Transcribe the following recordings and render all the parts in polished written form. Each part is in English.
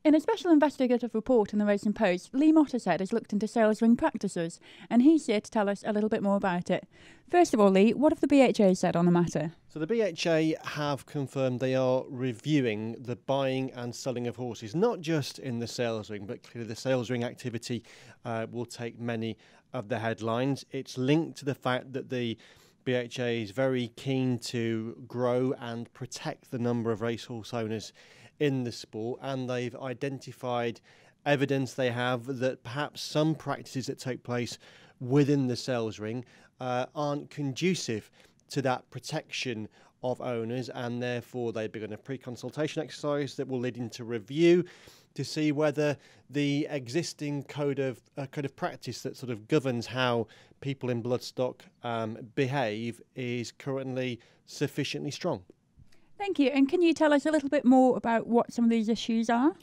In a special investigative report in the Racing Post, Lee Mottershead has looked into sales ring practices, and he's here to tell us a little bit more about it. First of all, Lee, what have the BHA said on the matter? So the BHA have confirmed they are reviewing the buying and selling of horses, not just in the sales ring, but clearly the sales ring activity will take many of the headlines. It's linked to the fact that the BHA is very keen to grow and protect the number of racehorse owners in the sport, and they've identified evidence they have that perhaps some practices that take place within the sales ring aren't conducive to that protection of owners, and therefore they begun a pre-consultation exercise that will lead into review to see whether the existing code of practice that sort of governs how people in bloodstock behave is currently sufficiently strong. Thank you. And can you tell us a little bit more about what some of these issues are?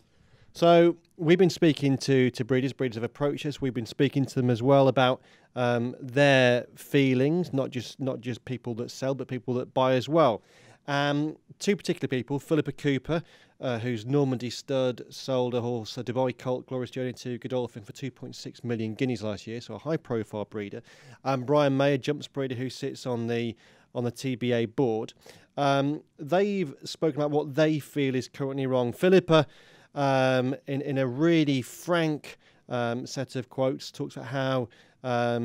So we've been speaking to breeders. Breeders have approached us. We've been speaking to them as well about their feelings, not just people that sell, but people that buy as well. Two particular people, Philippa Cooper, whose Normandy stud sold a horse, a Dubai Colt, Glorious Journey to Godolphin for 2.6 million guineas last year, so a high-profile breeder. And Brian May, a jumps breeder who sits on the TBA board. They've spoken about what they feel is currently wrong. Philippa, in a really frank set of quotes, talks about how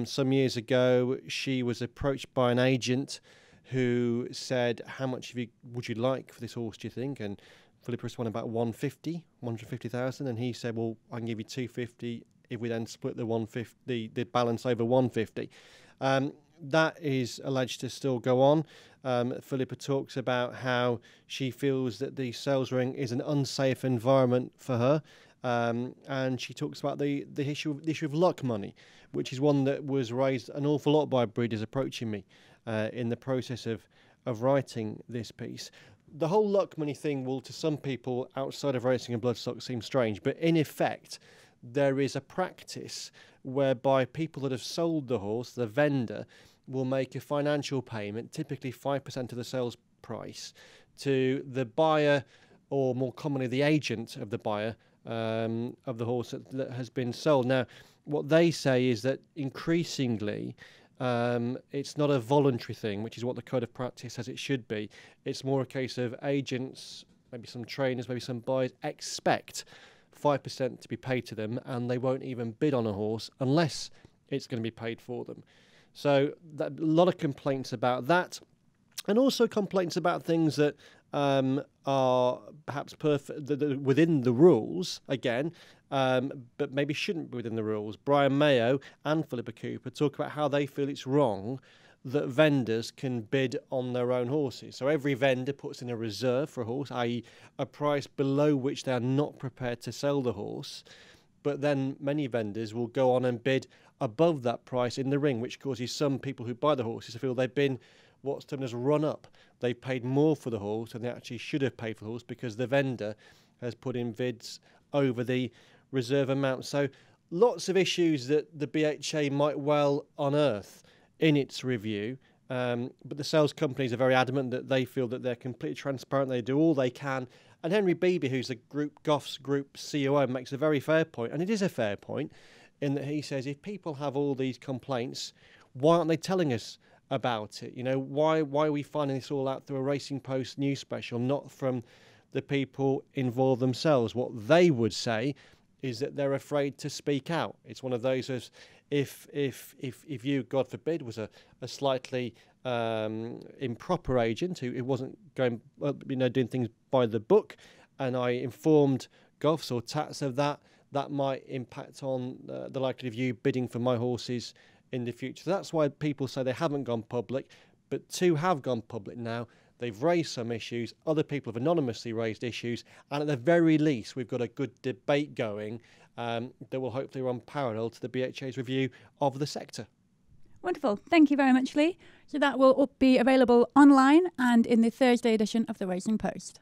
some years ago she was approached by an agent who said, how much would you like for this horse, do you think? And Philippa responded about 150,000, and he said, well, I can give you 250 if we then split the balance over 150. That is alleged to still go on. Philippa talks about how she feels that the sales ring is an unsafe environment for her, and she talks about the issue of luck money, which is one that was raised an awful lot by breeders approaching me in the process of writing this piece. The whole luck money thing will, to some people outside of racing and bloodstock, seem strange, but in effect, there is a practice whereby people that have sold the horse, the vendor, will make a financial payment, typically 5% of the sales price, to the buyer, or more commonly the agent of the buyer of the horse that has been sold. Now, what they say is that increasingly it's not a voluntary thing, which is what the code of practice says it should be. It's more a case of agents, maybe some trainers, maybe some buyers, expect 5% to be paid to them, and they won't even bid on a horse unless it's going to be paid for them. So a lot of complaints about that, and also complaints about things that are perhaps within the rules, again, but maybe shouldn't be within the rules. Brian Mayo and Philippa Cooper talk about how they feel it's wrong that vendors can bid on their own horses. So every vendor puts in a reserve for a horse, i.e. a price below which they are not prepared to sell the horse. But then many vendors will go on and bid above that price in the ring, which causes some people who buy the horses to feel they've been what's termed as run up. They've paid more for the horse than they actually should have paid for the horse because the vendor has put in bids over the reserve amount. So lots of issues that the BHA might well unearth in its review. But the sales companies are very adamant that they feel that they're completely transparent. They do all they can. And Henry Beebe, who's the Goff's Group COO, makes a very fair point, and it is a fair point, in that he says if people have all these complaints, why aren't they telling us about it? You know, why are we finding this all out through a Racing Post news special, not from the people involved themselves? What they would say is that they're afraid to speak out. It's one of those as if you, God forbid, was a slightly improper agent who wasn't going, doing things by the book, and I informed Goffs or Tats of that might impact on the likelihood of you bidding for my horses in the future. So that's why people say they haven't gone public, but two have gone public now. They've raised some issues. Other people have anonymously raised issues. And at the very least, we've got a good debate going that will hopefully run parallel to the BHA's review of the sector. Wonderful. Thank you very much, Lee. So that will be available online and in the Thursday edition of the Racing Post.